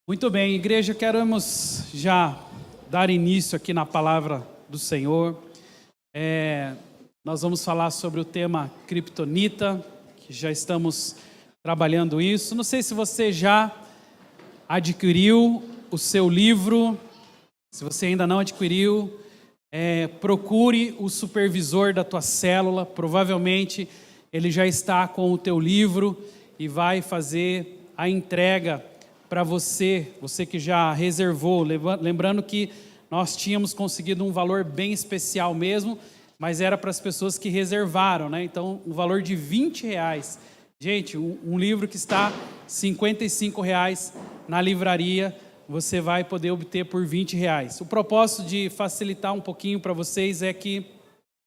Muito bem, igreja, queremos já dar início aqui na palavra do Senhor. Nós vamos falar sobre o tema Kryptonita, que já estamos trabalhando isso. Não sei se você já adquiriu o seu livro. Se você ainda não adquiriu, procure o supervisor da tua célula. Provavelmente ele já está com o teu livro e vai fazer a entrega para você que já reservou. Lembrando que nós tínhamos conseguido um valor bem especial mesmo, mas era para as pessoas que reservaram, né? Então, um valor de R$20. Gente, um livro que está R$55 na livraria, você vai poder obter por R$20. O propósito de facilitar um pouquinho para vocês é que,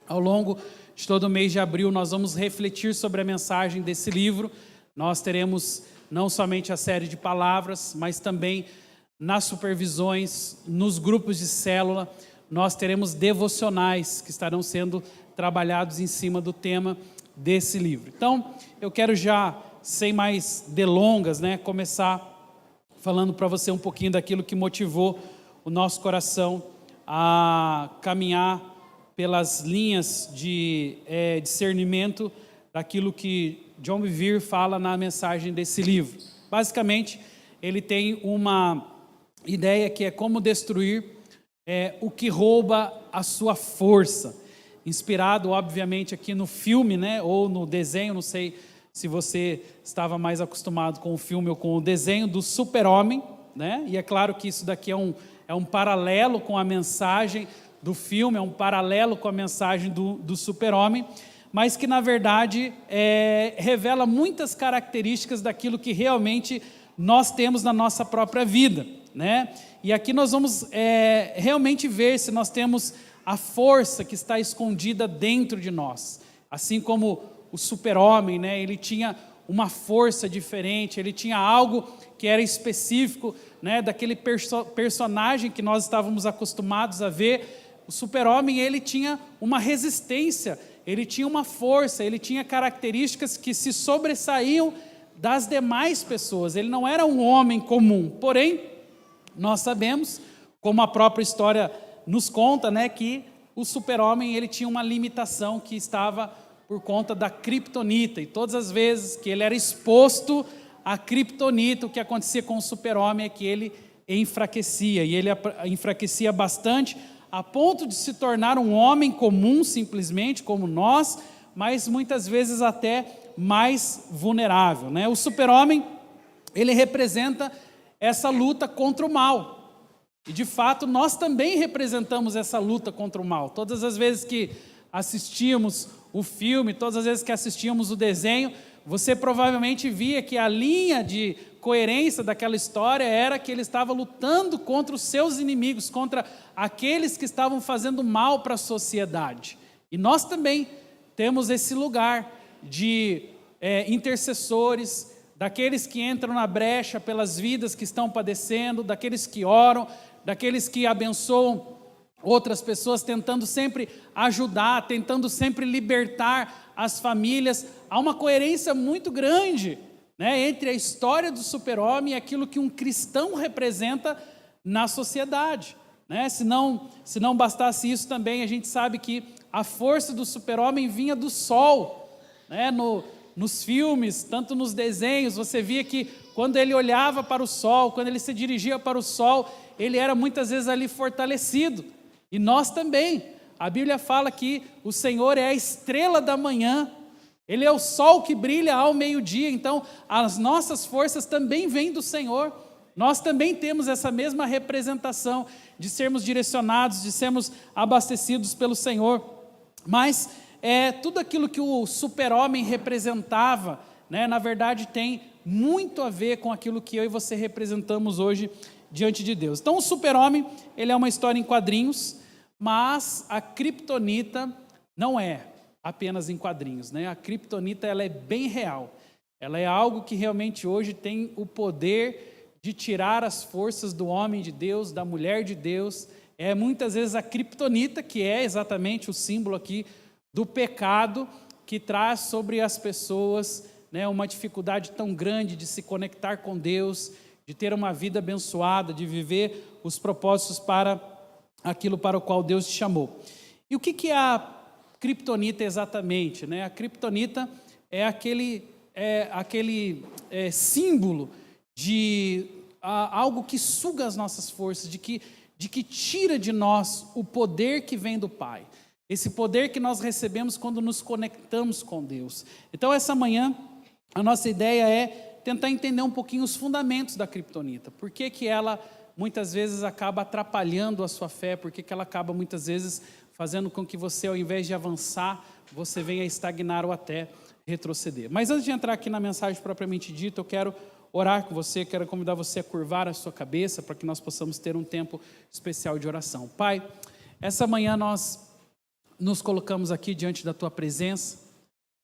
ao longo de todo o mês de abril, nós vamos refletir sobre a mensagem desse livro. Nós teremos não somente a série de palavras, mas também nas supervisões, nos grupos de célula, nós teremos devocionais que estarão sendo trabalhados em cima do tema desse livro. Então, eu quero já, sem mais delongas, começar falando para você um pouquinho daquilo que motivou o nosso coração a caminhar pelas linhas de discernimento daquilo que John Bevere fala na mensagem desse livro. Basicamente, ele tem uma ideia que é como destruir o que rouba a sua força. Inspirado, obviamente, aqui no filme, ou no desenho, não sei se você estava mais acostumado com o filme ou com o desenho do Super-Homem, e é claro que isso daqui é um paralelo com a mensagem do filme, é um paralelo com a mensagem do Super-Homem, mas que na verdade revela muitas características daquilo que realmente nós temos na nossa própria vida, E aqui nós vamos realmente ver se nós temos a força que está escondida dentro de nós. Assim como o Super-Homem, ele tinha uma força diferente, ele tinha algo que era específico, daquele personagem que nós estávamos acostumados a ver. O Super-Homem, ele tinha uma resistência, ele tinha uma força, ele tinha características que se sobressaíam das demais pessoas. Ele não era um homem comum. Porém, nós sabemos, como a própria história nos conta, que o Super-Homem, ele tinha uma limitação que estava por conta da Kryptonita. E todas as vezes que ele era exposto à Kryptonita, o que acontecia com o Super-Homem é que ele enfraquecia. E ele enfraquecia bastante, a ponto de se tornar um homem comum, simplesmente, como nós, mas muitas vezes até mais vulnerável, O Super-Homem, ele representa essa luta contra o mal. E, de fato, nós também representamos essa luta contra o mal. Todas as vezes que assistíamos o filme, todas as vezes que assistíamos o desenho, você provavelmente via que a linha de coerência daquela história era que ele estava lutando contra os seus inimigos, contra aqueles que estavam fazendo mal para a sociedade. E nós também temos esse lugar de intercessores, daqueles que entram na brecha pelas vidas que estão padecendo, daqueles que oram, daqueles que abençoam outras pessoas, tentando sempre ajudar, tentando sempre libertar as famílias. Há uma coerência muito grande, entre a história do Super-Homem e aquilo que um cristão representa na sociedade, Se não bastasse isso também, a gente sabe que a força do Super-Homem vinha do sol, nos filmes, tanto nos desenhos, você via que quando ele olhava para o sol, quando ele se dirigia para o sol, ele era muitas vezes ali fortalecido. E nós também. A Bíblia fala que o Senhor é a estrela da manhã, Ele é o sol que brilha ao meio-dia. Então, as nossas forças também vêm do Senhor. Nós também temos essa mesma representação de sermos direcionados, de sermos abastecidos pelo Senhor. Mas tudo aquilo que o Super-Homem representava, na verdade tem muito a ver com aquilo que eu e você representamos hoje diante de Deus. Então, o Super-Homem, ele é uma história em quadrinhos, mas a Kryptonita não é apenas em quadrinhos, A Kryptonita, ela é bem real. Ela é algo que realmente hoje tem o poder de tirar as forças do homem de Deus, da mulher de Deus. É muitas vezes a Kryptonita, que é exatamente o símbolo aqui do pecado, que traz sobre as pessoas, uma dificuldade tão grande de se conectar com Deus, de ter uma vida abençoada, de viver os propósitos para aquilo para o qual Deus te chamou. E o que é a criptonita exatamente, né? A criptonita é aquele símbolo de algo que suga as nossas forças, de que tira de nós o poder que vem do Pai. Esse poder que nós recebemos quando nos conectamos com Deus. Então, essa manhã, a nossa ideia é tentar entender um pouquinho os fundamentos da criptonita. Por que ela, muitas vezes, acaba atrapalhando a sua fé? Por que ela acaba, muitas vezes, fazendo com que você, ao invés de avançar, você venha estagnar ou até retroceder. Mas antes de entrar aqui na mensagem propriamente dita, eu quero orar com você, quero convidar você a curvar a sua cabeça para que nós possamos ter um tempo especial de oração. Pai, essa manhã nós nos colocamos aqui diante da Tua presença,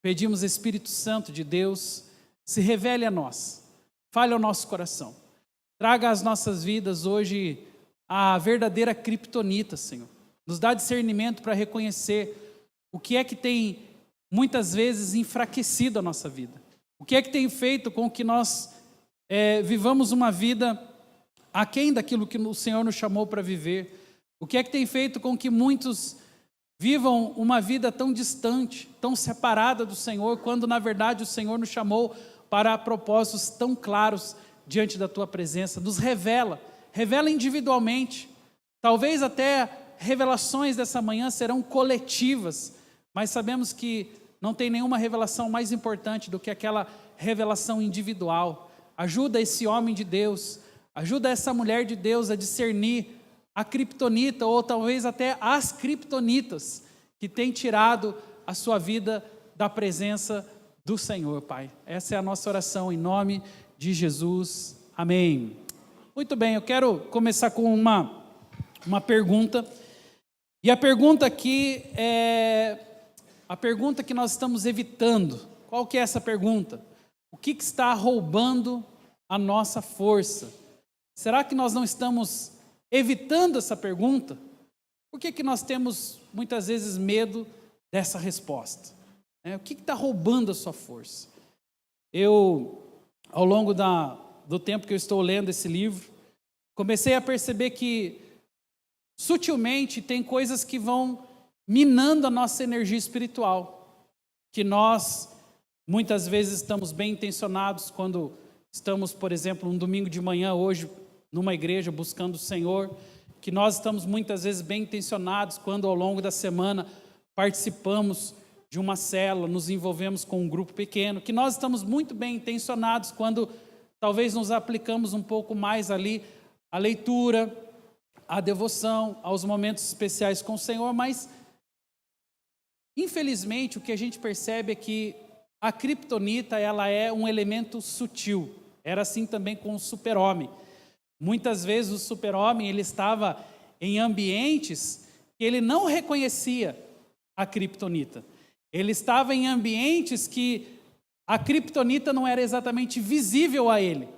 pedimos, Espírito Santo de Deus, se revele a nós, fale ao nosso coração, traga às nossas vidas hoje a verdadeira criptonita, Senhor. Nos dá discernimento para reconhecer o que é que tem muitas vezes enfraquecido a nossa vida, o que é que tem feito com que nós vivamos uma vida aquém daquilo que o Senhor nos chamou para viver, o que é que tem feito com que muitos vivam uma vida tão distante, tão separada do Senhor, quando na verdade o Senhor nos chamou para propósitos tão claros diante da Tua presença. Nos revela individualmente, talvez até revelações dessa manhã serão coletivas, mas sabemos que não tem nenhuma revelação mais importante do que aquela revelação individual. Ajuda esse homem de Deus, ajuda essa mulher de Deus a discernir a criptonita, ou talvez até as criptonitas, que tem tirado a sua vida da presença do Senhor, Pai. Essa é a nossa oração em nome de Jesus. Amém. Muito bem, eu quero começar com uma pergunta. E a pergunta aqui é a pergunta que nós estamos evitando. Qual que é essa pergunta? O que está roubando a nossa força? Será que nós não estamos evitando essa pergunta? Por que nós temos muitas vezes medo dessa resposta? O que está roubando a sua força? Eu, ao longo do tempo que eu estou lendo esse livro, comecei a perceber que sutilmente tem coisas que vão minando a nossa energia espiritual, que nós muitas vezes estamos bem intencionados quando estamos, por exemplo, um domingo de manhã hoje, numa igreja buscando o Senhor, que nós estamos muitas vezes bem intencionados quando ao longo da semana participamos de uma célula, nos envolvemos com um grupo pequeno, que nós estamos muito bem intencionados quando talvez nos aplicamos um pouco mais ali à leitura, à devoção, aos momentos especiais com o Senhor, mas infelizmente o que a gente percebe é que a criptonita ela é um elemento sutil. Era assim também com o super-homem. Muitas vezes o super-homem ele estava em ambientes que ele não reconhecia a criptonita. Ele estava em ambientes que a criptonita não era exatamente visível a ele.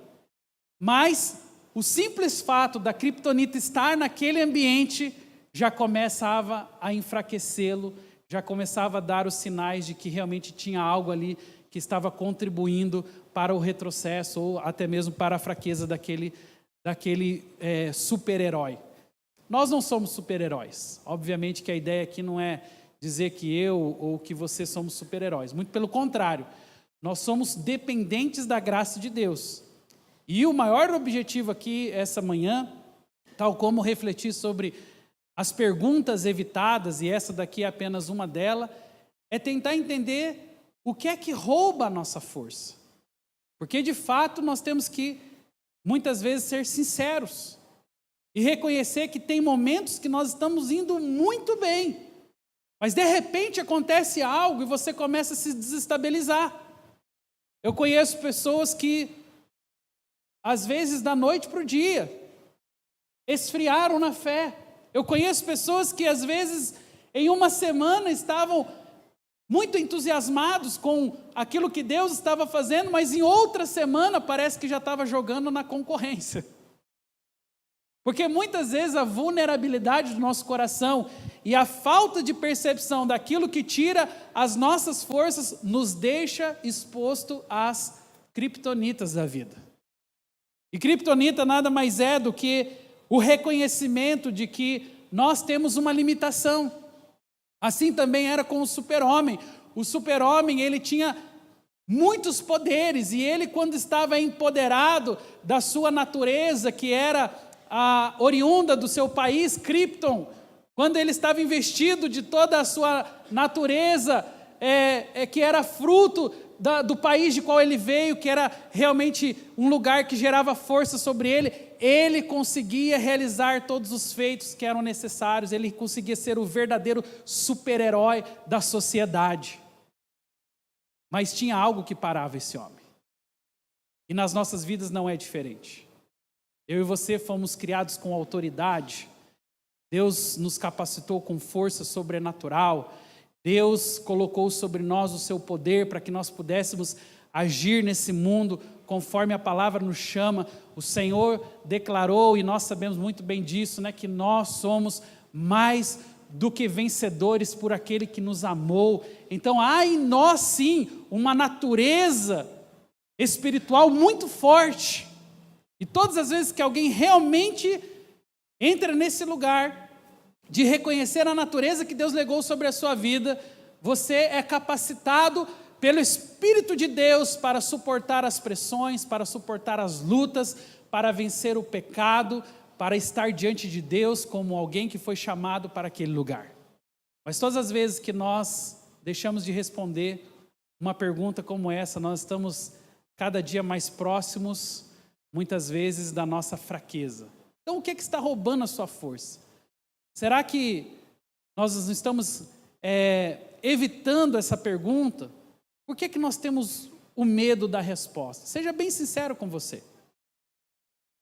Mas o simples fato da criptonita estar naquele ambiente já começava a enfraquecê-lo, já começava a dar os sinais de que realmente tinha algo ali que estava contribuindo para o retrocesso ou até mesmo para a fraqueza daquele super-herói. Nós não somos super-heróis. Obviamente que a ideia aqui não é dizer que eu ou que você somos super-heróis. Muito pelo contrário, nós somos dependentes da graça de Deus. E o maior objetivo aqui essa manhã, tal como refletir sobre as perguntas evitadas, e essa daqui é apenas uma delas, é tentar entender o que é que rouba a nossa força. Porque de fato nós temos que muitas vezes ser sinceros e reconhecer que tem momentos que nós estamos indo muito bem, mas de repente acontece algo e você começa a se desestabilizar. Eu conheço pessoas que, às vezes, da noite para o dia, esfriaram na fé. Eu conheço pessoas que, às vezes, em uma semana estavam muito entusiasmados com aquilo que Deus estava fazendo, mas em outra semana parece que já estava jogando na concorrência. Porque muitas vezes a vulnerabilidade do nosso coração e a falta de percepção daquilo que tira as nossas forças nos deixa exposto às criptonitas da vida. E criptonita nada mais é do que o reconhecimento de que nós temos uma limitação. Assim também era com o super-homem. O super-homem, ele tinha muitos poderes, e ele, quando estava empoderado da sua natureza, que era a oriunda do seu país, Krypton, quando ele estava investido de toda a sua natureza, que era fruto do país de qual ele veio, que era realmente um lugar que gerava força sobre ele, ele conseguia realizar todos os feitos que eram necessários, ele conseguia ser o verdadeiro super-herói da sociedade. Mas tinha algo que parava esse homem. E nas nossas vidas não é diferente. Eu e você fomos criados com autoridade. Deus nos capacitou com força sobrenatural. Deus colocou sobre nós o seu poder para que nós pudéssemos agir nesse mundo conforme a palavra nos chama. O Senhor declarou, e nós sabemos muito bem disso, que nós somos mais do que vencedores por aquele que nos amou. Então há em nós sim uma natureza espiritual muito forte. E todas as vezes que alguém realmente entra nesse lugar de reconhecer a natureza que Deus legou sobre a sua vida, você é capacitado pelo Espírito de Deus para suportar as pressões, para suportar as lutas, para vencer o pecado, para estar diante de Deus como alguém que foi chamado para aquele lugar. Mas todas as vezes que nós deixamos de responder uma pergunta como essa, nós estamos cada dia mais próximos, muitas vezes, da nossa fraqueza. Então, o que está roubando a sua força? Será que nós não estamos evitando essa pergunta? Por que nós temos o medo da resposta? Seja bem sincero com você.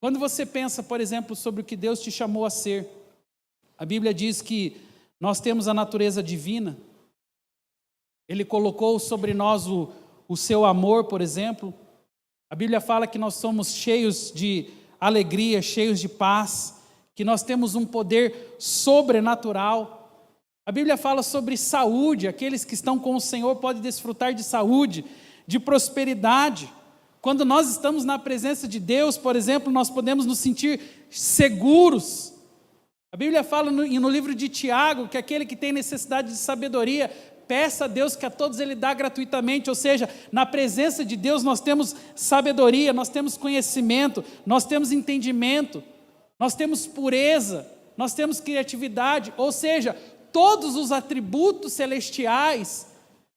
Quando você pensa, por exemplo, sobre o que Deus te chamou a ser, a Bíblia diz que nós temos a natureza divina. Ele colocou sobre nós o seu amor, por exemplo. A Bíblia fala que nós somos cheios de alegria, cheios de paz, que nós temos um poder sobrenatural. A Bíblia fala sobre saúde, aqueles que estão com o Senhor podem desfrutar de saúde, de prosperidade. Quando nós estamos na presença de Deus, por exemplo, nós podemos nos sentir seguros. A Bíblia fala no livro de Tiago que aquele que tem necessidade de sabedoria, peça a Deus que a todos Ele dá gratuitamente, ou seja, na presença de Deus nós temos sabedoria, nós temos conhecimento, nós temos entendimento, nós temos pureza, nós temos criatividade, ou seja, todos os atributos celestiais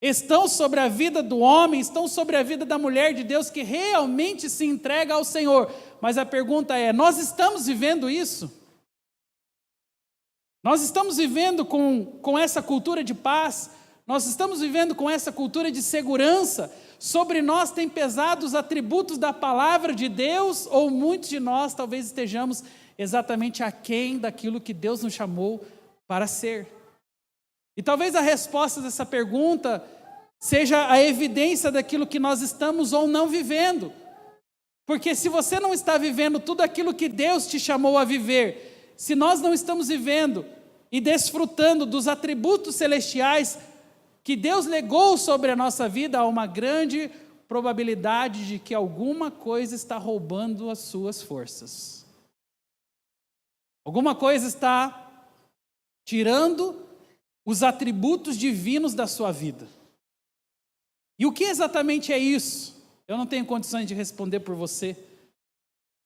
estão sobre a vida do homem, estão sobre a vida da mulher de Deus que realmente se entrega ao Senhor. Mas a pergunta é, nós estamos vivendo isso? Nós estamos vivendo com essa cultura de paz? Nós estamos vivendo com essa cultura de segurança? Sobre nós tem pesado os atributos da palavra de Deus? Ou muitos de nós talvez estejamos exatamente aquém daquilo que Deus nos chamou para ser? E talvez a resposta dessa pergunta seja a evidência daquilo que nós estamos ou não vivendo. Porque se você não está vivendo tudo aquilo que Deus te chamou a viver, se nós não estamos vivendo e desfrutando dos atributos celestiais que Deus legou sobre a nossa vida, há uma grande probabilidade de que alguma coisa está roubando as suas forças. Alguma coisa está tirando os atributos divinos da sua vida. E o que exatamente é isso? Eu não tenho condições de responder por você,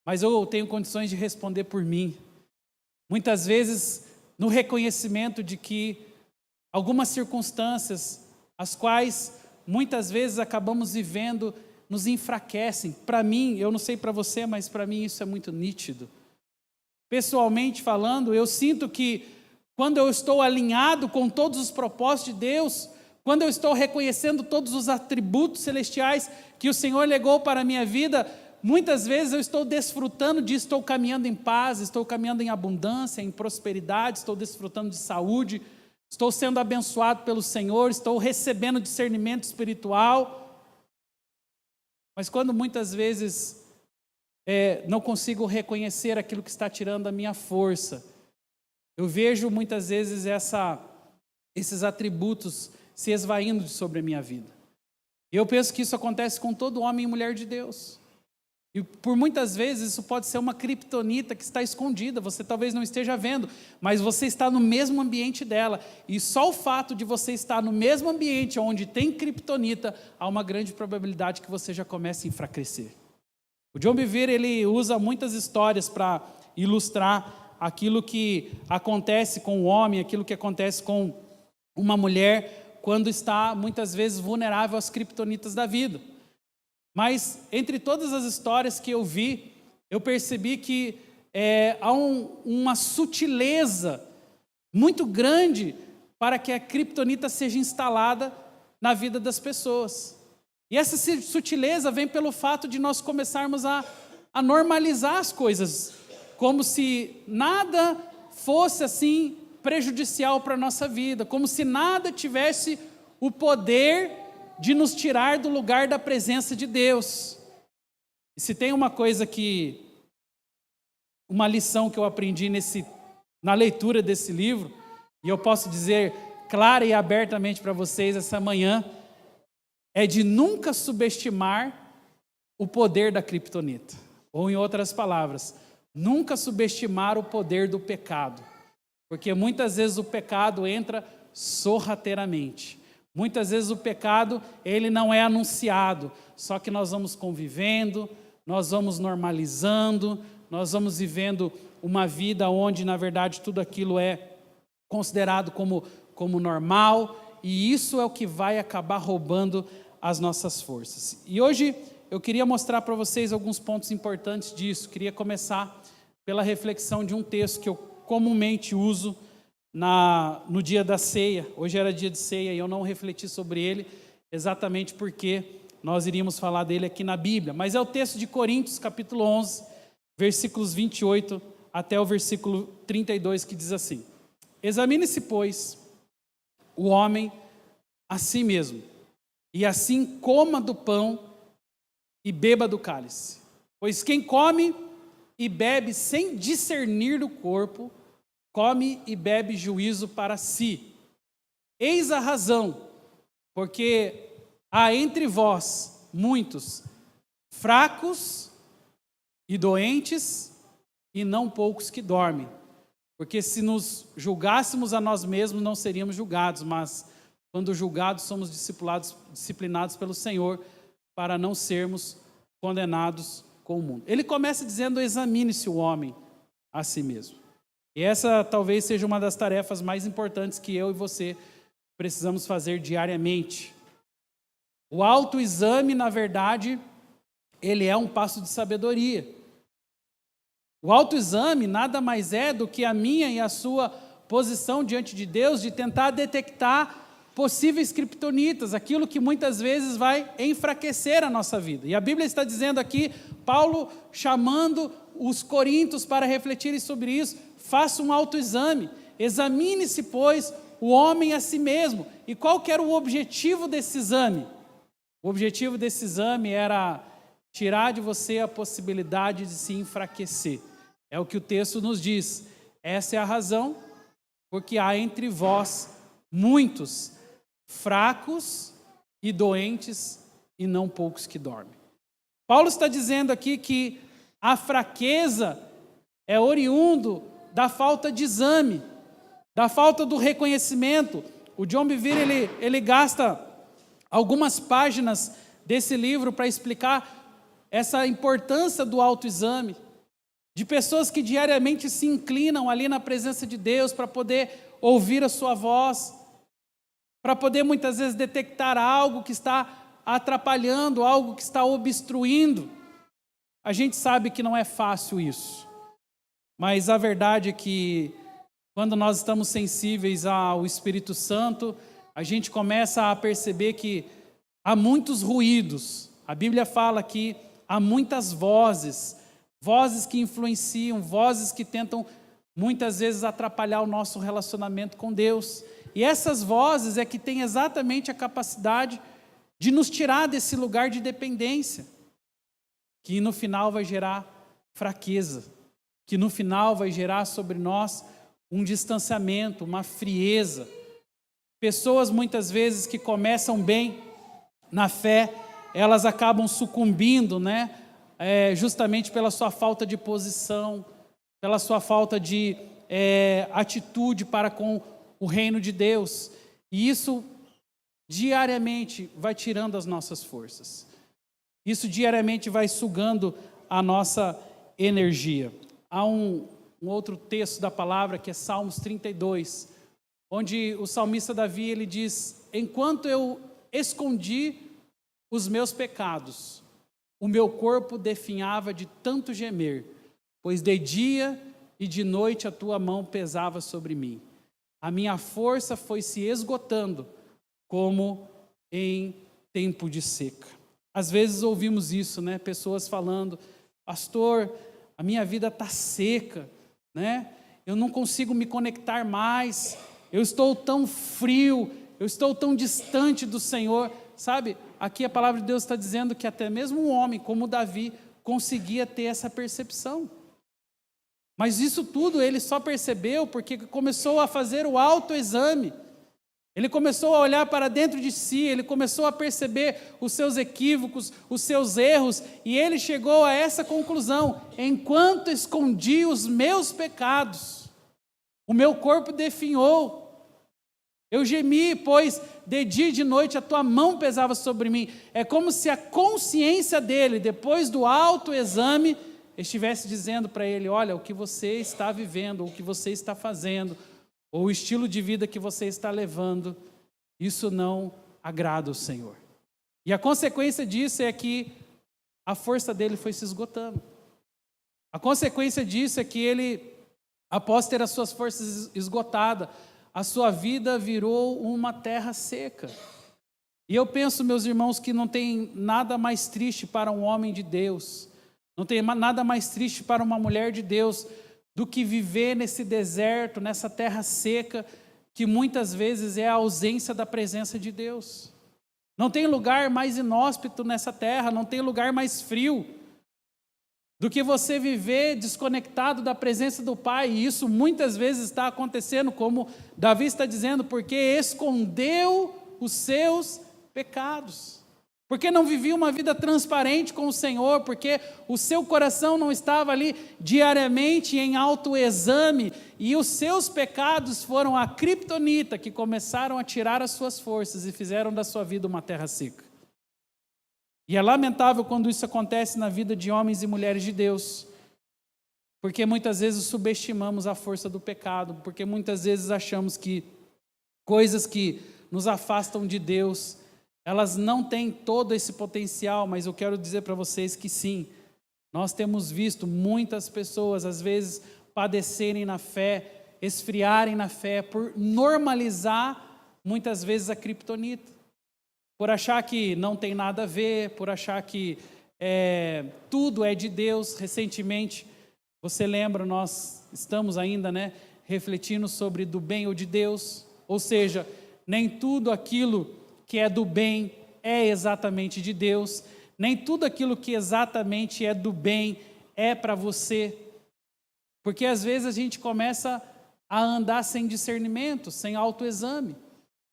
mas eu tenho condições de responder por mim. Muitas vezes, no reconhecimento de que algumas circunstâncias, as quais muitas vezes acabamos vivendo, nos enfraquecem. Para mim, eu não sei para você, mas para mim isso é muito nítido. Pessoalmente falando, eu sinto que quando eu estou alinhado com todos os propósitos de Deus, quando eu estou reconhecendo todos os atributos celestiais que o Senhor legou para a minha vida, muitas vezes eu estou desfrutando disso, estou caminhando em paz, estou caminhando em abundância, em prosperidade, estou desfrutando de saúde, estou sendo abençoado pelo Senhor, estou recebendo discernimento espiritual. Mas quando muitas vezes não consigo reconhecer aquilo que está tirando a minha força, eu vejo muitas vezes esses atributos se esvaindo sobre a minha vida. E eu penso que isso acontece com todo homem e mulher de Deus. E por muitas vezes isso pode ser uma criptonita que está escondida, você talvez não esteja vendo, mas você está no mesmo ambiente dela. E só o fato de você estar no mesmo ambiente onde tem criptonita, há uma grande probabilidade que você já comece a enfraquecer. O John Bevere, ele usa muitas histórias para ilustrar aquilo que acontece com o homem, aquilo que acontece com uma mulher quando está muitas vezes vulnerável às criptonitas da vida. Mas entre todas as histórias que eu vi, eu percebi que há uma sutileza muito grande para que a criptonita seja instalada na vida das pessoas. E essa sutileza vem pelo fato de nós começarmos a normalizar as coisas, como se nada fosse assim prejudicial para a nossa vida, como se nada tivesse o poder de nos tirar do lugar da presença de Deus. E se tem uma lição que eu aprendi na leitura desse livro, e eu posso dizer clara e abertamente para vocês essa manhã, é de nunca subestimar o poder da criptonita. Ou em outras palavras, nunca subestimar o poder do pecado. Porque muitas vezes o pecado entra sorrateiramente. Muitas vezes o pecado, ele não é anunciado, só que nós vamos convivendo, nós vamos normalizando, nós vamos vivendo uma vida onde, na verdade, tudo aquilo é considerado como normal, e isso é o que vai acabar roubando as nossas forças. E hoje eu queria mostrar para vocês alguns pontos importantes disso. Queria começar pela reflexão de um texto que eu comumente uso no dia da ceia. Hoje era dia de ceia e eu não refleti sobre ele, exatamente porque nós iríamos falar dele aqui na Bíblia. Mas é o texto de Coríntios, capítulo 11, versículos 28 até o versículo 32, que diz assim: examine-se, pois, o homem a si mesmo, e assim coma do pão e beba do cálice. Pois quem come e bebe sem discernir do corpo, come e bebe juízo para si. Eis a razão, porque há entre vós muitos fracos e doentes, e não poucos que dormem. Porque se nos julgássemos a nós mesmos, não seríamos julgados, mas quando julgados, somos disciplinados pelo Senhor, para não sermos condenados com o mundo. Ele começa dizendo: examine-se o homem a si mesmo. E essa talvez seja uma das tarefas mais importantes que eu e você precisamos fazer diariamente. O autoexame, na verdade, ele é um passo de sabedoria. O autoexame nada mais é do que a minha e a sua posição diante de Deus de tentar detectar possíveis criptonitas, aquilo que muitas vezes vai enfraquecer a nossa vida. E a Bíblia está dizendo aqui, Paulo chamando os coríntios para refletirem sobre isso: faça um autoexame, examine-se, pois, o homem a si mesmo. E qual que era o objetivo desse exame? O objetivo desse exame era tirar de você a possibilidade de se enfraquecer. É o que o texto nos diz. Essa é a razão, porque há entre vós muitos fracos e doentes, e não poucos que dormem. Paulo está dizendo aqui que a fraqueza é oriundo da falta de exame, da falta do reconhecimento. O John Bevere, ele gasta algumas páginas desse livro para explicar essa importância do autoexame, de pessoas que diariamente se inclinam ali na presença de Deus para poder ouvir a sua voz, para poder muitas vezes detectar algo que está atrapalhando, algo que está obstruindo. A gente sabe que não é fácil isso, mas a verdade é que quando nós estamos sensíveis ao Espírito Santo, a gente começa a perceber que há muitos ruídos. A Bíblia fala que há muitas vozes que influenciam, vozes que tentam muitas vezes atrapalhar o nosso relacionamento com Deus. E essas vozes é que têm exatamente a capacidade de nos tirar desse lugar de dependência, que no final vai gerar fraqueza, que no final vai gerar sobre nós um distanciamento, uma frieza. Pessoas muitas vezes que começam bem na fé, elas acabam sucumbindo, justamente pela sua falta de posição, pela sua falta de atitude para com o reino de Deus. E isso diariamente vai tirando as nossas forças. Isso diariamente vai sugando a nossa energia. Há um outro texto da palavra que é Salmos 32, onde o salmista Davi ele diz: enquanto eu escondi os meus pecados, o meu corpo definhava de tanto gemer, pois de dia e de noite a tua mão pesava sobre mim. A minha força foi se esgotando como em tempo de seca. Às vezes ouvimos isso, né? Pessoas falando: pastor, a minha vida está seca, né? Eu não consigo me conectar mais, eu estou tão frio, eu estou tão distante do Senhor. Sabe, aqui a palavra de Deus está dizendo que até mesmo um homem como Davi conseguia ter essa percepção. Mas isso tudo ele só percebeu porque começou a fazer o autoexame. Ele começou a olhar para dentro de si, ele começou a perceber os seus equívocos, os seus erros, e ele chegou a essa conclusão: enquanto escondi os meus pecados, o meu corpo definhou. Eu gemi, pois de dia e de noite a tua mão pesava sobre mim. É como se a consciência dele, depois do autoexame, estivesse dizendo para ele: olha, o que você está vivendo, o que você está fazendo, ou o estilo de vida que você está levando, isso não agrada ao Senhor. E a consequência disso é que a força dele foi se esgotando. A consequência disso é que ele, após ter as suas forças esgotadas, a sua vida virou uma terra seca. E eu penso, meus irmãos, que não tem nada mais triste para um homem de Deus, não tem nada mais triste para uma mulher de Deus, do que viver nesse deserto, nessa terra seca, que muitas vezes é a ausência da presença de Deus. Não tem lugar mais inóspito nessa terra, não tem lugar mais frio do que você viver desconectado da presença do Pai. E isso muitas vezes está acontecendo, como Davi está dizendo, porque escondeu os seus pecados. Porque não vivia uma vida transparente com o Senhor, porque o seu coração não estava ali diariamente em autoexame, e os seus pecados foram a criptonita que começaram a tirar as suas forças e fizeram da sua vida uma terra seca. E é lamentável quando isso acontece na vida de homens e mulheres de Deus, porque muitas vezes subestimamos a força do pecado, porque muitas vezes achamos que coisas que nos afastam de Deus, elas não têm todo esse potencial. Mas eu quero dizer para vocês que sim, nós temos visto muitas pessoas, às vezes, padecerem na fé, esfriarem na fé, por normalizar, muitas vezes, a criptonita. Por achar que não tem nada a ver, por achar que tudo é de Deus. Recentemente, você lembra, nós estamos ainda, refletindo sobre do bem ou de Deus, ou seja, nem tudo aquilo que é do bem é exatamente de Deus, nem tudo aquilo que exatamente é do bem é para você, porque às vezes a gente começa a andar sem discernimento, sem autoexame,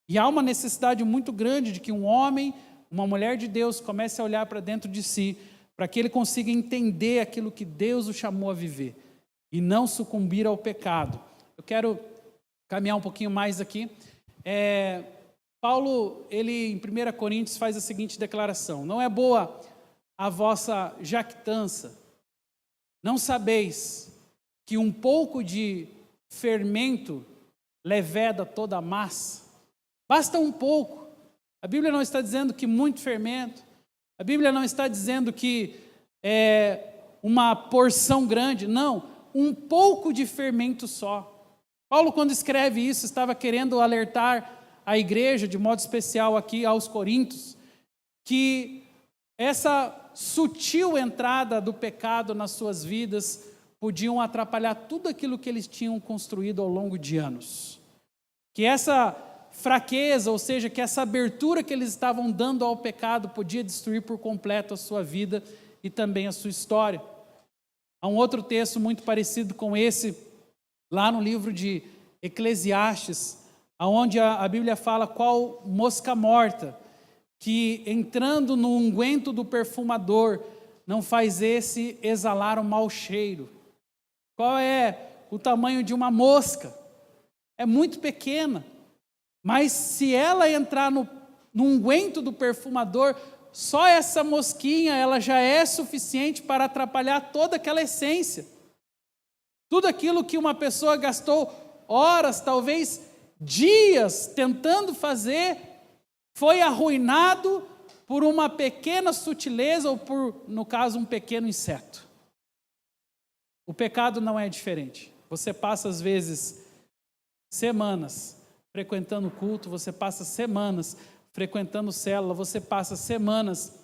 e há uma necessidade muito grande de que um homem, uma mulher de Deus comece a olhar para dentro de si, para que ele consiga entender aquilo que Deus o chamou a viver, e não sucumbir ao pecado. Eu quero caminhar um pouquinho mais aqui. Paulo, ele em 1 Coríntios faz a seguinte declaração: não é boa a vossa jactância, não sabeis que um pouco de fermento leveda toda a massa? Basta um pouco. A Bíblia não está dizendo que muito fermento, a Bíblia não está dizendo que uma porção grande, não, um pouco de fermento só. Paulo, quando escreve isso, estava querendo alertar a igreja, de modo especial aqui aos Coríntios, que essa sutil entrada do pecado nas suas vidas podiam atrapalhar tudo aquilo que eles tinham construído ao longo de anos. Que essa fraqueza, ou seja, que essa abertura que eles estavam dando ao pecado podia destruir por completo a sua vida e também a sua história. Há um outro texto muito parecido com esse, lá no livro de Eclesiastes, onde a Bíblia fala qual mosca morta, que entrando no unguento do perfumador, não faz esse exalar um mau cheiro? Qual é o tamanho de uma mosca? É muito pequena, mas se ela entrar no unguento do perfumador, só essa mosquinha ela já é suficiente para atrapalhar toda aquela essência. Tudo aquilo que uma pessoa gastou horas, talvez dias tentando fazer, foi arruinado por uma pequena sutileza ou por, no caso, um pequeno inseto. O pecado não é diferente. Você passa às vezes semanas frequentando culto, você passa semanas frequentando célula, você passa semanas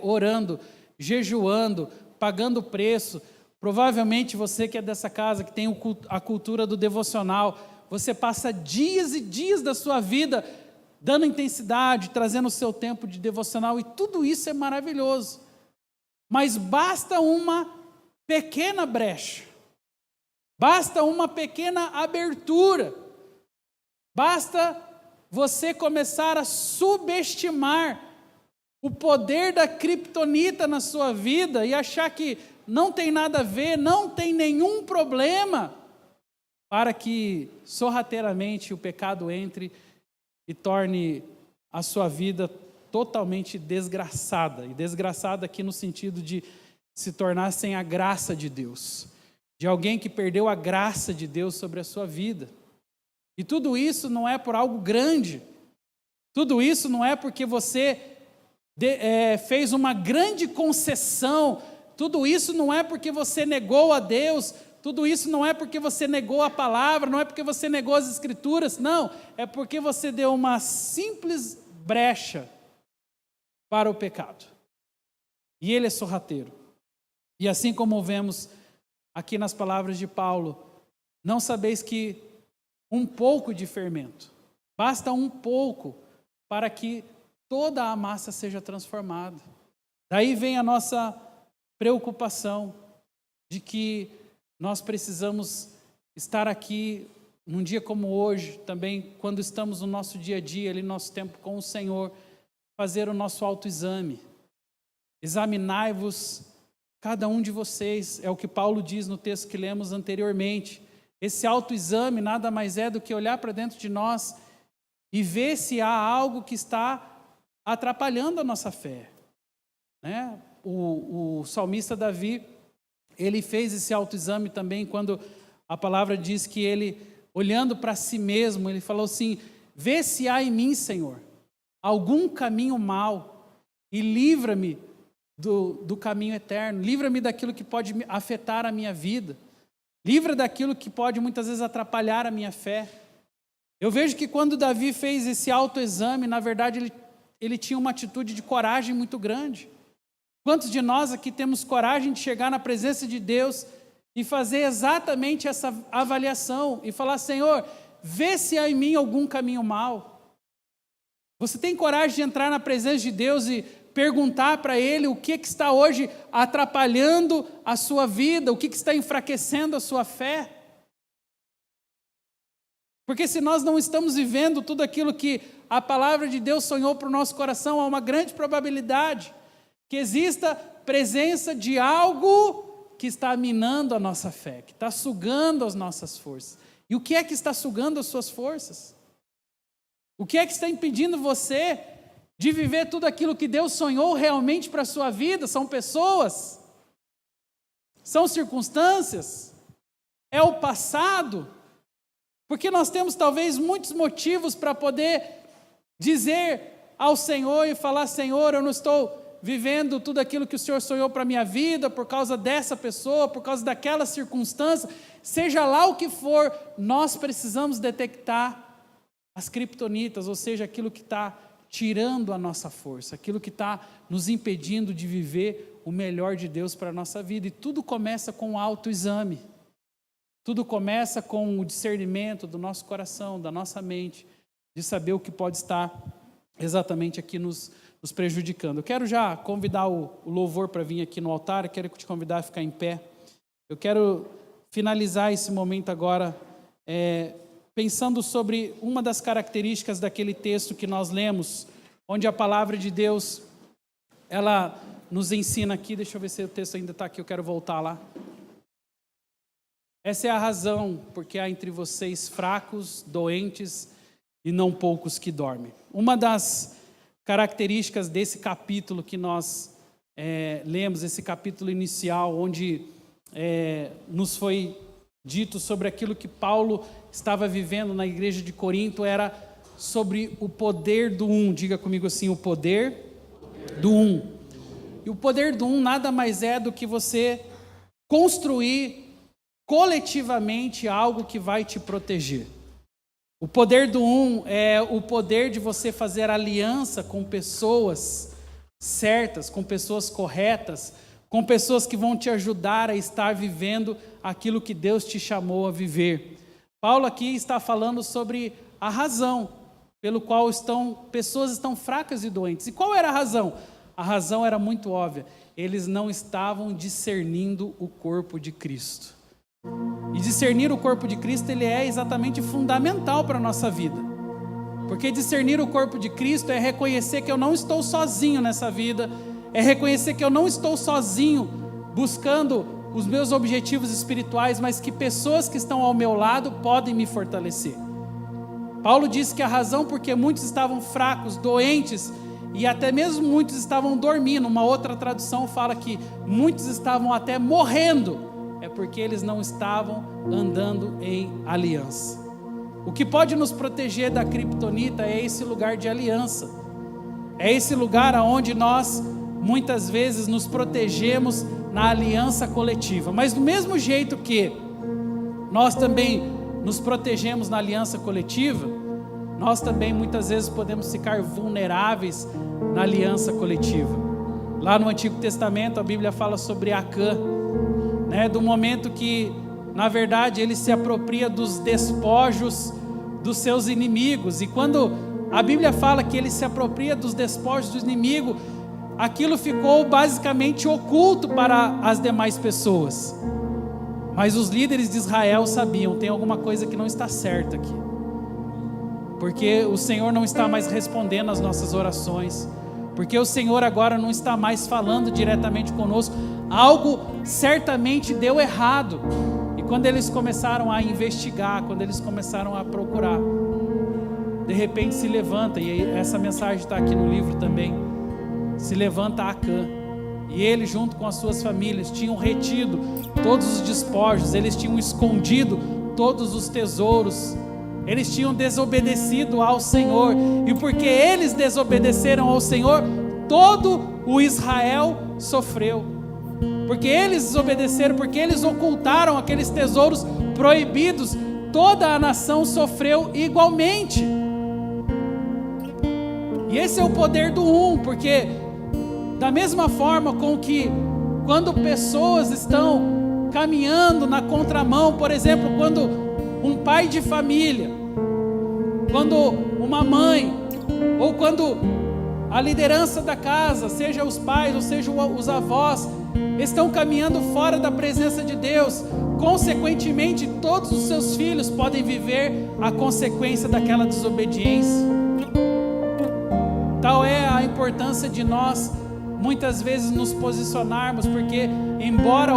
orando, jejuando, pagando preço. Provavelmente você que é dessa casa, que tem a cultura do devocional, você passa dias e dias da sua vida dando intensidade, trazendo o seu tempo de devocional, e tudo isso é maravilhoso. Mas basta uma pequena brecha, basta uma pequena abertura, basta você começar a subestimar o poder da criptonita na sua vida e achar que não tem nada a ver, não tem nenhum problema, para que sorrateiramente o pecado entre e torne a sua vida totalmente desgraçada. E desgraçada aqui no sentido de se tornar sem a graça de Deus, de alguém que perdeu a graça de Deus sobre a sua vida. E tudo isso não é por algo grande, tudo isso não é porque você fez uma grande concessão, tudo isso não é porque você negou a Deus, tudo isso não é porque você negou a palavra, não é porque você negou as escrituras, não, é porque você deu uma simples brecha para o pecado. E ele é sorrateiro. E assim como vemos aqui nas palavras de Paulo, não sabeis que um pouco de fermento, basta um pouco para que toda a massa seja transformada. Daí vem a nossa preocupação de que nós precisamos estar aqui num dia como hoje, também quando estamos no nosso dia a dia, ali no nosso tempo com o Senhor, fazer o nosso autoexame. Examinai-vos cada um de vocês, é o que Paulo diz no texto que lemos anteriormente. Esse autoexame nada mais é do que olhar para dentro de nós e ver se há algo que está atrapalhando a nossa fé. Né? O salmista Davi, ele fez esse autoexame também quando a palavra diz que ele, olhando para si mesmo, ele falou assim: vê se há em mim, Senhor, algum caminho mau e livra-me do caminho eterno, livra-me daquilo que pode afetar a minha vida, livra daquilo que pode muitas vezes atrapalhar a minha fé. Eu vejo que quando Davi fez esse autoexame, na verdade ele tinha uma atitude de coragem muito grande. Quantos de nós aqui temos coragem de chegar na presença de Deus e fazer exatamente essa avaliação e falar: Senhor, vê se há em mim algum caminho mau. Você tem coragem de entrar na presença de Deus e perguntar para Ele o que está hoje atrapalhando a sua vida, o que está enfraquecendo a sua fé? Porque se nós não estamos vivendo tudo aquilo que a palavra de Deus sonhou para o nosso coração, há uma grande probabilidade que exista presença de algo que está minando a nossa fé, que está sugando as nossas forças. E o que é que está sugando as suas forças? O que é que está impedindo você de viver tudo aquilo que Deus sonhou realmente para a sua vida? São pessoas? São circunstâncias? É o passado? Porque nós temos talvez muitos motivos para poder dizer ao Senhor e falar: Senhor, eu não estou vivendo tudo aquilo que o Senhor sonhou para a minha vida, por causa dessa pessoa, por causa daquela circunstância, seja lá o que for, nós precisamos detectar as criptonitas, ou seja, aquilo que está tirando a nossa força, aquilo que está nos impedindo de viver o melhor de Deus para a nossa vida. E tudo começa com o autoexame, tudo começa com o discernimento do nosso coração, da nossa mente, de saber o que pode estar exatamente aqui nos prejudicando. Eu quero já convidar o louvor para vir aqui no altar, eu quero te convidar a ficar em pé. Eu quero finalizar esse momento agora pensando sobre uma das características daquele texto que nós lemos, onde a palavra de Deus ela nos ensina aqui, deixa eu ver se o texto ainda está aqui, eu quero voltar lá. Essa é a razão porque há entre vocês fracos, doentes e não poucos que dormem. Uma das características desse capítulo que nós lemos, esse capítulo inicial, onde nos foi dito sobre aquilo que Paulo estava vivendo na igreja de Corinto, era sobre o poder do um. Diga comigo assim, o poder do um. E o poder do um nada mais é do que você construir coletivamente algo que vai te proteger. O poder do um é o poder de você fazer aliança com pessoas certas, com pessoas corretas, com pessoas que vão te ajudar a estar vivendo aquilo que Deus te chamou a viver. Paulo aqui está falando sobre a razão pelo qual pessoas estão fracas e doentes. E qual era a razão? A razão era muito óbvia. Eles não estavam discernindo o corpo de Cristo. E discernir o corpo de Cristo, ele é exatamente fundamental para a nossa vida. Porque discernir o corpo de Cristo é reconhecer que eu não estou sozinho nessa vida, é reconhecer que eu não estou sozinho buscando os meus objetivos espirituais, mas que pessoas que estão ao meu lado podem me fortalecer. Paulo disse que a razão porque muitos estavam fracos, doentes, e até mesmo muitos estavam dormindo, uma outra tradução fala que muitos estavam até morrendo, é porque eles não estavam andando em aliança. O que pode nos proteger da criptonita é esse lugar de aliança. É esse lugar onde nós, muitas vezes, nos protegemos na aliança coletiva. Mas do mesmo jeito que nós também nos protegemos na aliança coletiva, nós também muitas vezes podemos ficar vulneráveis na aliança coletiva. Lá no Antigo Testamento a Bíblia fala sobre Acã, do momento que, na verdade, ele se apropria dos despojos dos seus inimigos. E quando a Bíblia fala que ele se apropria dos despojos do inimigo, aquilo ficou basicamente oculto para as demais pessoas. Mas os líderes de Israel sabiam, tem alguma coisa que não está certa aqui. Porque o Senhor não está mais respondendo às nossas orações. Porque o Senhor agora não está mais falando diretamente conosco. Algo certamente deu errado. E quando eles começaram a investigar, quando eles começaram a procurar, de repente se levanta, e essa mensagem está aqui no livro também, se levanta Acã, e ele junto com as suas famílias tinham retido todos os despojos, eles tinham escondido todos os tesouros, eles tinham desobedecido ao Senhor, e porque eles desobedeceram ao Senhor, todo o Israel sofreu. Porque eles desobedeceram, porque eles ocultaram aqueles tesouros proibidos, toda a nação sofreu igualmente. E esse é o poder do um, porque da mesma forma com que quando pessoas estão caminhando na contramão, por exemplo, quando um pai de família, quando uma mãe, ou quando a liderança da casa, seja os pais ou seja os avós, estão caminhando fora da presença de Deus, consequentemente todos os seus filhos podem viver a consequência daquela desobediência. Tal é a importância de nós muitas vezes nos posicionarmos, porque embora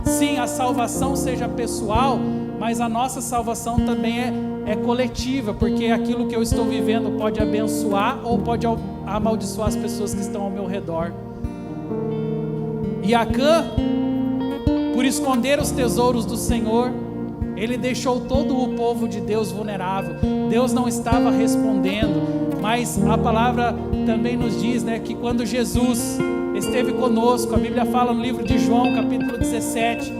sim a salvação seja pessoal, mas a nossa salvação também é coletiva, porque aquilo que eu estou vivendo pode abençoar ou pode amaldiçoar as pessoas que estão ao meu redor. E Acã, por esconder os tesouros do Senhor, ele deixou todo o povo de Deus vulnerável. Deus não estava respondendo, mas a palavra também nos diz, que quando Jesus esteve conosco, a Bíblia fala no livro de João, capítulo 17,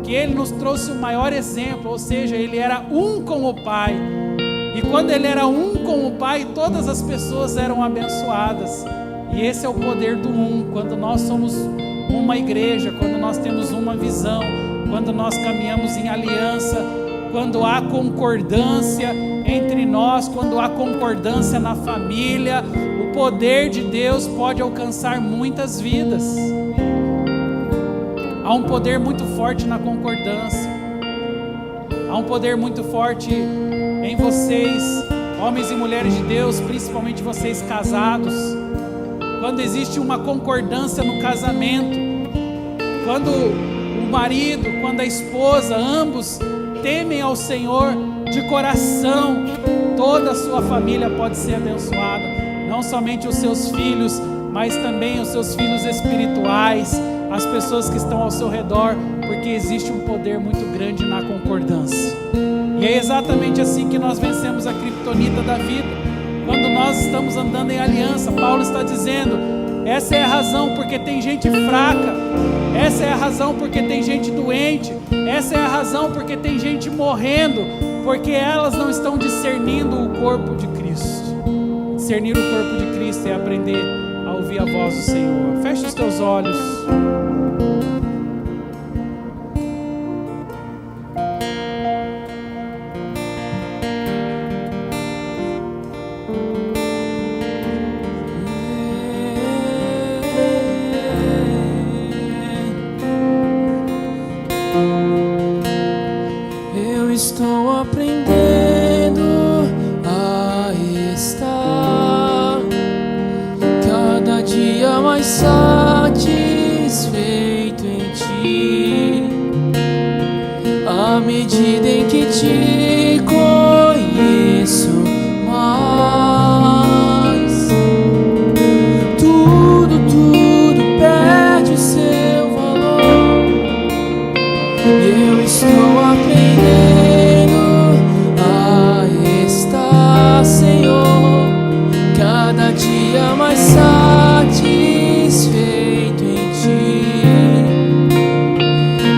que ele nos trouxe o maior exemplo, ou seja, ele era um com o Pai. E quando ele era um com o Pai, todas as pessoas eram abençoadas. E esse é o poder do um, quando nós somos uma igreja, quando nós temos uma visão, quando nós caminhamos em aliança, quando há concordância entre nós, quando há concordância na família, o poder de Deus pode alcançar muitas vidas. Há um poder muito forte na concordância, há um poder muito forte em vocês, homens e mulheres de Deus, principalmente vocês casados, quando existe uma concordância no casamento, quando o marido, quando a esposa, ambos temem ao Senhor de coração, toda a sua família pode ser abençoada, não somente os seus filhos, mas também os seus filhos espirituais, as pessoas que estão ao seu redor, porque existe um poder muito grande na concordância. E é exatamente assim que nós vencemos a criptonita da vida, quando nós estamos andando em aliança. Paulo está dizendo, essa é a razão porque tem gente fraca, essa é a razão porque tem gente doente, essa é a razão porque tem gente morrendo, porque elas não estão discernindo o corpo de Cristo. Discernir o corpo de Cristo é aprender a ouvir a voz do Senhor. Feche os teus olhos. Estou aprendendo a estar cada dia mais satisfeito em Ti, à medida em que Te conheço mais. Tudo perde o seu valor. Eu estou aprendendo Senhor, cada dia mais satisfeito em Ti,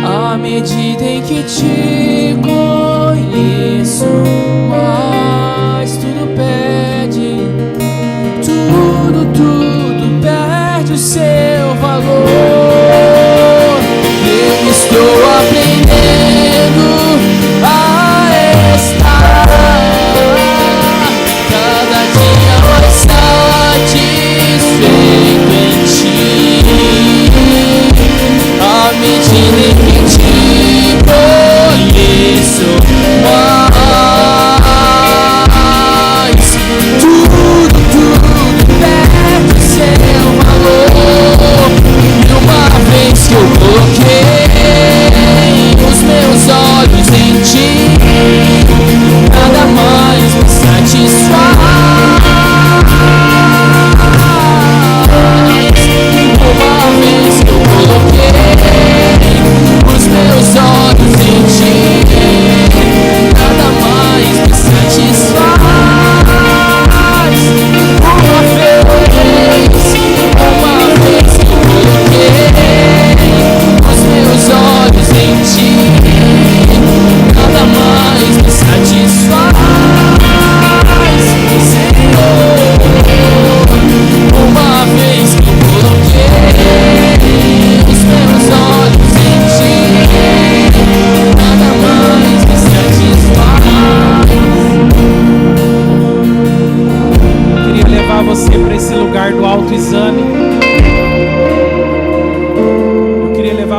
à medida em que Te conheço mais. Tudo perde o seu valor. Eu estou aprendendo a estar satisfeito em Ti, à medida em que Te conheço mais. Tudo perde o seu valor. E uma vez que eu coloquei os meus olhos em Ti, nada mais me satisfaz.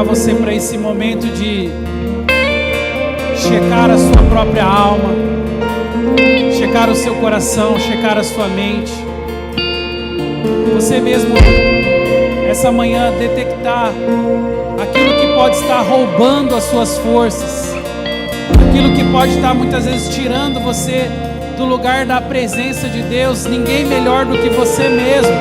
Você para esse momento de checar a sua própria alma, checar o seu coração, checar a sua mente. Você mesmo essa manhã detectar aquilo que pode estar roubando as suas forças, aquilo que pode estar muitas vezes tirando você do lugar da presença de Deus. Ninguém melhor do que você mesmo.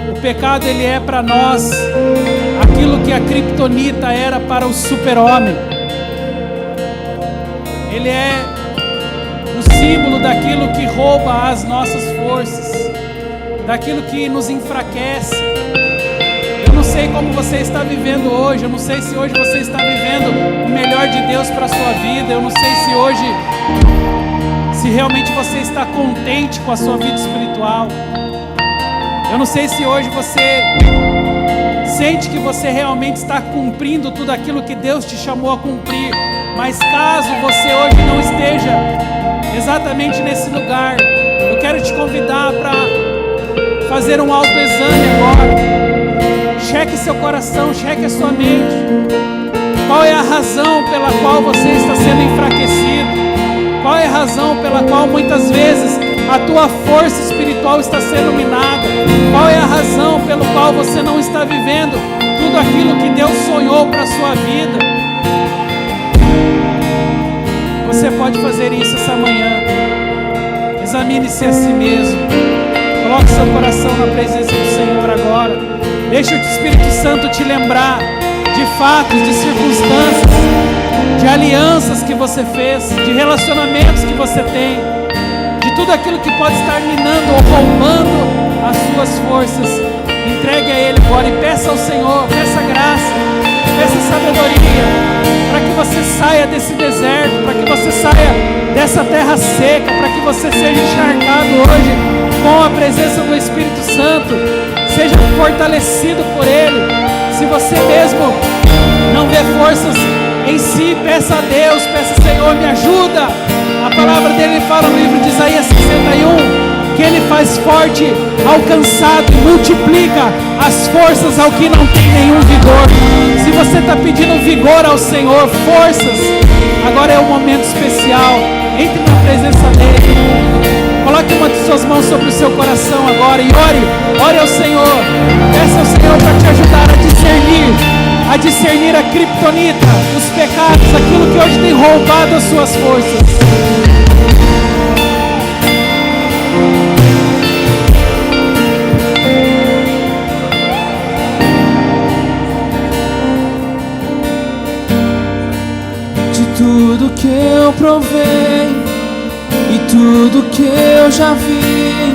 O pecado ele é para nós aquilo que a criptonita era para o super-homem. Ele é o símbolo daquilo que rouba as nossas forças, daquilo que nos enfraquece. Eu não sei como você está vivendo hoje, eu não sei se hoje você está vivendo o melhor de Deus para a sua vida, eu não sei se hoje, se realmente você está contente com a sua vida espiritual. Eu não sei se hoje você sente que você realmente está cumprindo tudo aquilo que Deus te chamou a cumprir. Mas caso você hoje não esteja exatamente nesse lugar, eu quero te convidar para fazer um autoexame agora. Cheque seu coração, cheque a sua mente. Qual é a razão pela qual você está sendo enfraquecido? Qual é a razão pela qual muitas vezes a tua força espiritual está sendo minada? Qual é a razão pelo qual você não está vivendo tudo aquilo que Deus sonhou para a sua vida? Você pode fazer isso essa manhã. Examine-se a si mesmo. Coloque seu coração na presença do Senhor agora. Deixa o Espírito Santo te lembrar de fatos, de circunstâncias, de alianças que você fez, de relacionamentos que você tem, de tudo aquilo que pode estar minando ou roubando as suas forças. Entregue a Ele agora e peça ao Senhor, peça graça, peça sabedoria, para que você saia desse deserto, para que você saia dessa terra seca, para que você seja encharcado hoje com a presença do Espírito Santo, seja fortalecido por Ele. Se você mesmo não vê forças em si, peça a Deus, peça: Senhor, me ajuda. A palavra dele fala no livro de Isaías 61, que Ele faz forte ao cansado e multiplica as forças ao que não tem nenhum vigor. Se você está pedindo vigor ao Senhor, forças, agora é um momento especial. Entre na presença dele. Coloque uma de suas mãos sobre o seu coração agora e ore ao Senhor. Peça ao Senhor para te ajudar a discernir a criptonita, os pecados, aquilo que hoje tem roubado as suas forças. De tudo que eu provei e tudo que eu já vi,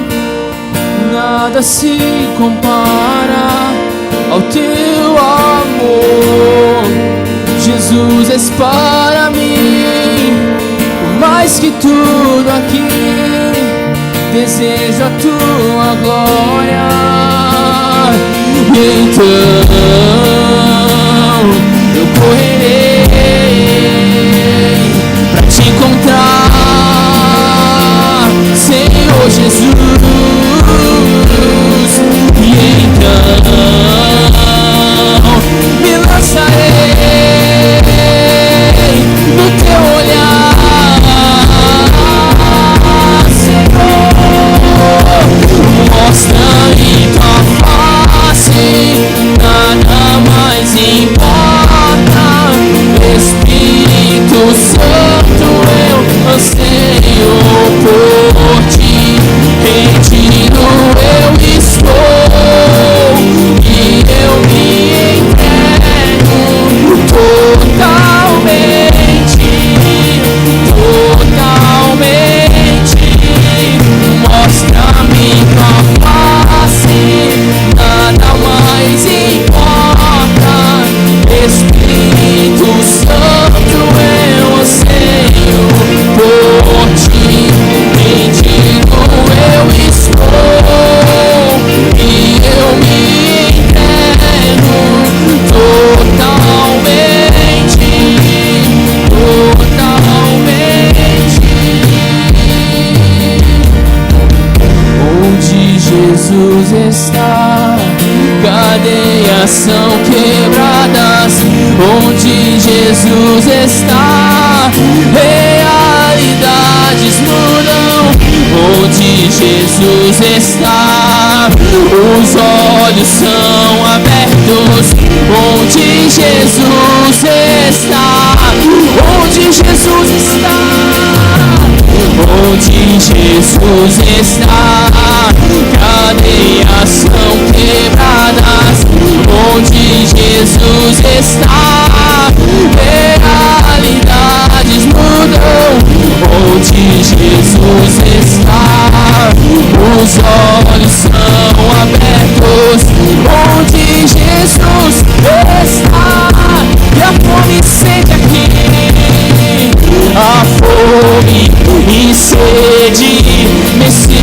nada se compara ao teu amor. Jesus, és para mim mais que tudo aqui. Desejo a tua glória, e então eu correrei pra te encontrar, Senhor Jesus. E então me lançarei no teu olhar, Senhor. Mostra-me tua face, nada mais importa. Espírito Santo, eu anseio por ti. Rendido eu estou e eu me entrego totalmente, totalmente. Mostra-me tua face, nada mais importa. Espírito Santo, eu anseio por ti. Rendido eu estou e eu me entrego totalmente, totalmente. Onde Jesus está, cadeias são quebradas. Onde Jesus está, realidades mudam. Onde Jesus está, os olhos são abertos. Onde Jesus está, onde Jesus está, onde Jesus está, cadeias são quebradas. Onde Jesus está, realidades mudam. Onde Jesus está, os olhos são abertos. Onde Jesus está, e a fome sente aqui, a fome e sede nesse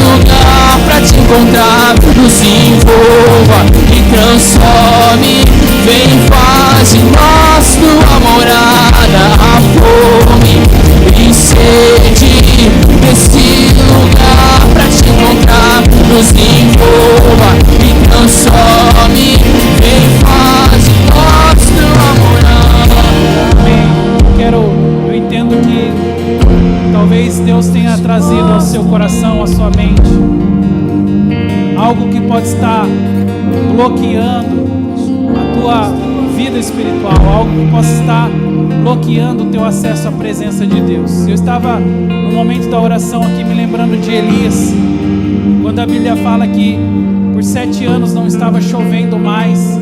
lugar pra te encontrar. Nos envolva e transforme, vem, faz de nós tua morada. A fome e sede nesse lugar pra te encontrar. Nos envolva e transforme, vem, faz de nós tua morada. Amém. Eu entendo que talvez Deus tenha trazido ao seu coração vida espiritual, algo que possa estar bloqueando o teu acesso à presença de Deus. Eu estava no momento da oração aqui me lembrando de Elias, quando a Bíblia fala que por 7 anos não estava chovendo mais,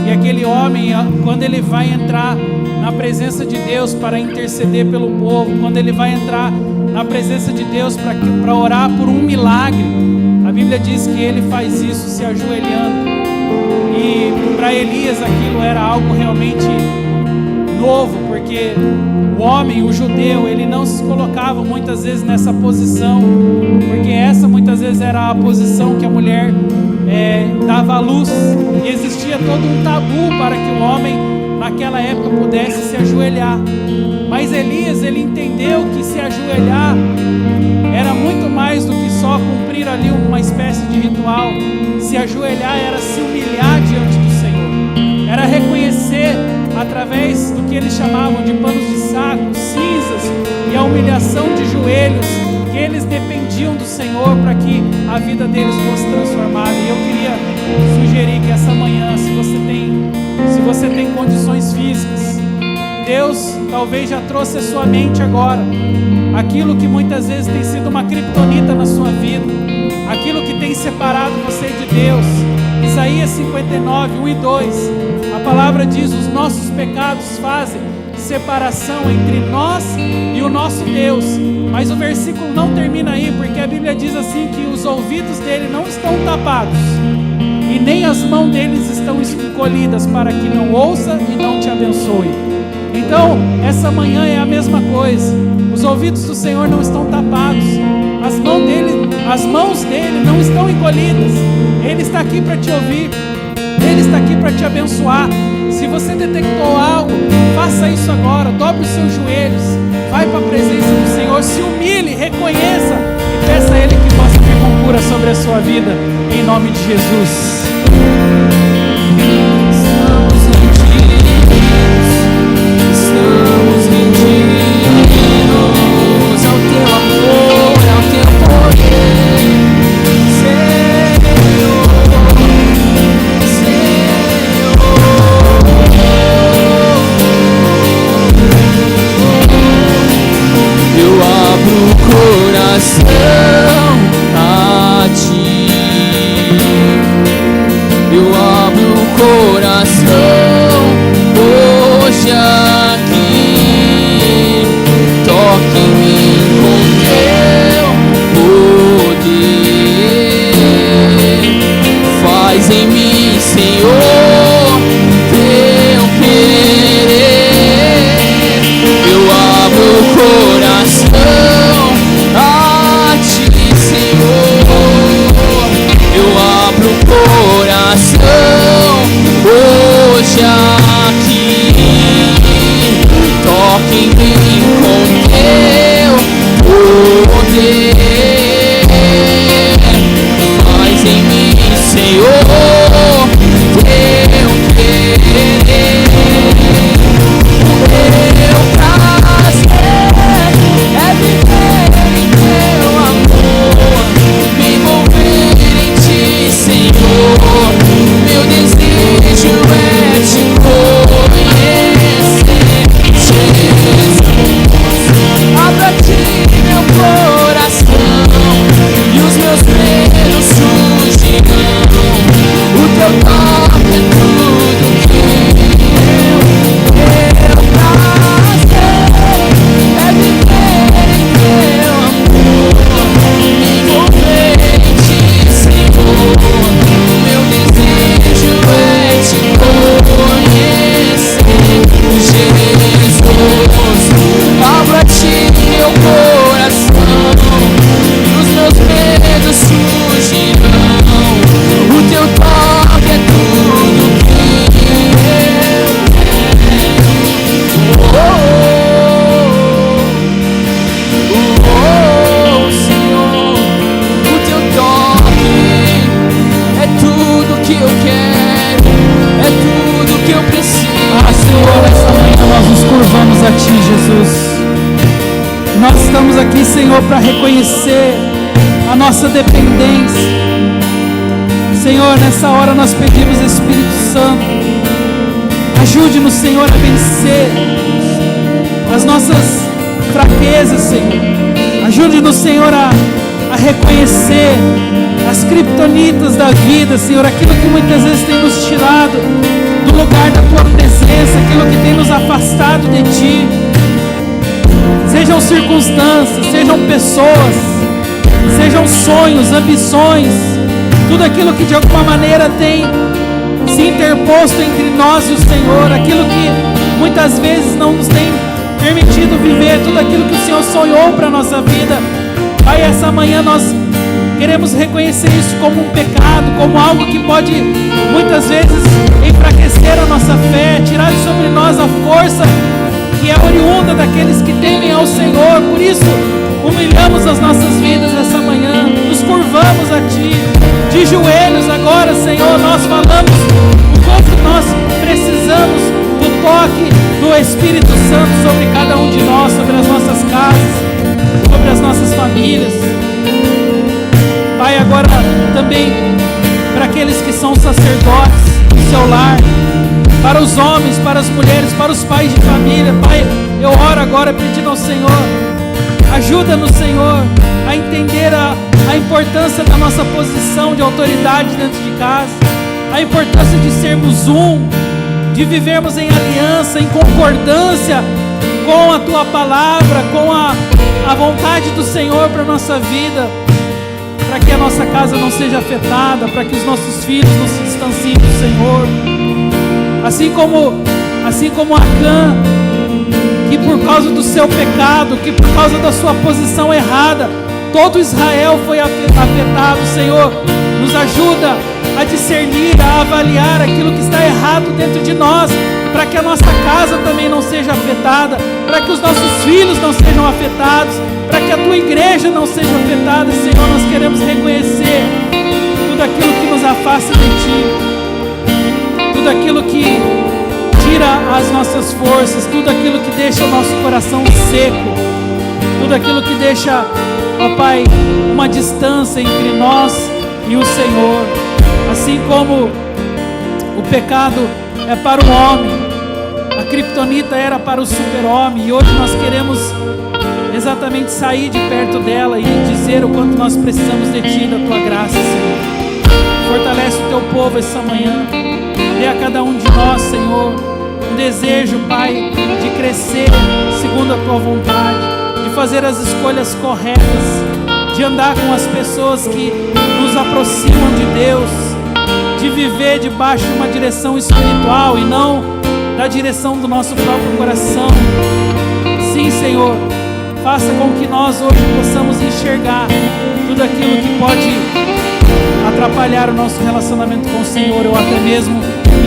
e aquele homem, quando ele vai entrar na presença de Deus para interceder pelo povo, quando ele vai entrar na presença de Deus para orar por um milagre, a Bíblia diz que ele faz isso se ajoelhando. E para Elias aquilo era algo realmente novo, porque o homem, o judeu, ele não se colocava muitas vezes nessa posição, porque essa muitas vezes era a posição que a mulher dava à luz, e existia todo um tabu para que o homem naquela época pudesse se ajoelhar. Mas Elias, ele entendeu que se ajoelhar era muito mais do que só cumprir ali uma espécie de ritual. Se ajoelhar era se humilhar diante do Senhor, era reconhecer através do que eles chamavam de panos de saco, cinzas e a humilhação de joelhos, que eles dependiam do Senhor para que a vida deles fosse transformada. E eu queria sugerir que essa manhã, se você tem condições físicas, Deus talvez já trouxe à sua mente agora aquilo que muitas vezes tem sido uma criptonita na sua vida, aquilo que tem separado você de Deus. Isaías 59, 1 e 2, a palavra diz: os nossos pecados fazem separação entre nós e o nosso Deus. Mas o versículo não termina aí, porque a Bíblia diz assim que os ouvidos dele não estão tapados e nem as mãos deles estão encolhidas, para que não ouça e não te abençoe. Então, essa manhã é a mesma coisa. Os ouvidos do Senhor não estão tapados, as mãos dele não estão encolhidas. Ele está aqui para te ouvir, ele está aqui para te abençoar. Se você detectou algo, faça isso agora. Dobre os seus joelhos, vai para a presença do Senhor, se humilhe, reconheça e peça a Ele que possa vir com cura sobre a sua vida, em nome de Jesus. Estamos rendidos ao teu amor, ao teu poder, Senhor, Senhor. Eu abro o coração a ti, eu abro o coração hoje aqui. Toque em mim com teu poder, faz em mim, Senhor, teu querer. Eu abro o coração a ti, Senhor, eu abro o coração hoje aqui. Toque em mim com teu poder, faz em mim, Senhor, teu querer. Teu prazer é viver em teu amor, me envolver em ti, Senhor. Meu desejo é te conhecer, Jesus. Abra ti meu coração e os meus medos surgirão. O teu toque é tudo que eu prazer é viver em teu amor, me envolver em ti, Senhor. Meu desejo é te conhecer, Jesus. Abra ti meu coração e os meus medos surgirão. O teu toque é tudo que eu quero. Senhor, o teu toque é tudo que eu quero, é tudo que eu preciso. Senhor, essa manhã nós nos curvamos a Ti, Jesus. Nós estamos aqui, Senhor, para reconhecer a nossa dependência. Senhor, nessa hora nós pedimos, Espírito Santo, Ajude-nos, Senhor, a vencer as nossas fraquezas, Senhor. Ajude-nos, Senhor, a reconhecer as criptonitas da vida, Senhor, aquilo que muitas vezes tem nos tirado do lugar da Tua presença, aquilo que tem nos afastado de Ti. Sejam circunstâncias, sejam pessoas, sejam sonhos, ambições, tudo aquilo que de alguma maneira tem se interposto entre nós e o Senhor, aquilo que muitas vezes não nos tem permitido viver tudo aquilo que o Senhor sonhou para a nossa vida. Pai, essa manhã nós queremos reconhecer isso como um pecado, como algo que pode muitas vezes enfraquecer a nossa fé, tirar de sobre nós a força que é oriunda daqueles que temem ao Senhor. Por isso, humilhamos as nossas vidas essa manhã, nos curvamos a Ti, de joelhos agora, Senhor. Nós falamos o quanto nós precisamos do toque do Espírito Santo sobre cada um de nós, sobre as nossas casas, sobre as nossas famílias. Pai, agora também para aqueles que são sacerdotes do Seu lar, para os homens, para as mulheres, para os pais de família. Pai, eu oro agora pedindo ao Senhor, ajuda-nos, Senhor, a entender a importância da nossa posição de autoridade dentro de casa, a importância de sermos um, de vivermos em aliança, em concordância com a Tua palavra, com a vontade do Senhor para a nossa vida, para que a nossa casa não seja afetada, para que os nossos filhos não se distanciem do Senhor. Assim como Acã, que por causa do seu pecado, que por causa da sua posição errada, todo Israel foi afetado. Senhor, nos ajuda a discernir, a avaliar aquilo que está errado dentro de nós, para que a nossa casa também não seja afetada, para que os nossos filhos não sejam afetados, para que a Tua igreja não seja afetada. Senhor, nós queremos reconhecer tudo aquilo que nos afasta de Ti, tudo aquilo que tira as nossas forças, tudo aquilo que deixa o nosso coração seco, tudo aquilo que deixa, ó Pai, uma distância entre nós e o Senhor. Assim como o pecado é para o homem, a criptonita era para o super-homem, e hoje nós queremos exatamente sair de perto dela e dizer o quanto nós precisamos de Ti, da Tua graça, Senhor. Fortalece o Teu povo essa manhã, dê a cada um de nós, Senhor, um desejo, Pai, de crescer segundo a Tua vontade, de fazer as escolhas corretas, de andar com as pessoas que nos aproximam de Deus, de viver debaixo de uma direção espiritual e não da direção do nosso próprio coração. Sim, Senhor, faça com que nós hoje possamos enxergar tudo aquilo que pode atrapalhar o nosso relacionamento com o Senhor, ou até mesmo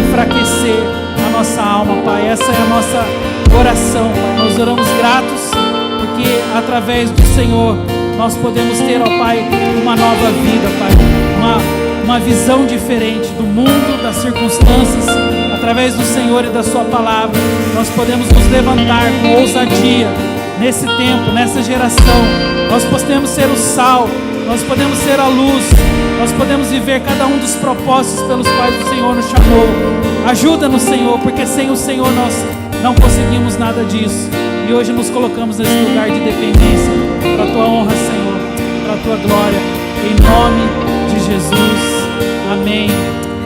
enfraquecer a nossa alma, Pai. Essa é a nossa oração, Pai. Nós oramos gratos, porque através do Senhor nós podemos ter, ó Pai, uma nova vida, Pai, uma visão diferente do mundo, das circunstâncias. Através do Senhor e da Sua palavra, nós podemos nos levantar com ousadia nesse tempo, nessa geração. Nós podemos ser o sal, nós podemos ser a luz, nós podemos viver cada um dos propósitos pelos quais o Senhor nos chamou. Ajuda-nos, Senhor, porque sem o Senhor nós não conseguimos nada disso. E hoje nos colocamos nesse lugar de dependência, para a Tua honra, Senhor, para a Tua glória, em nome de Jesus. Amém,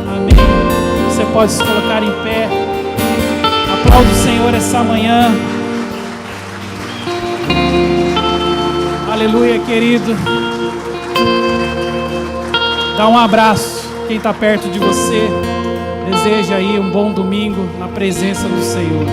amém. Você pode se colocar em pé. Aplauda o Senhor essa manhã. Aleluia, querido. Dá um abraço quem está perto de você. Deseja aí um bom domingo na presença do Senhor.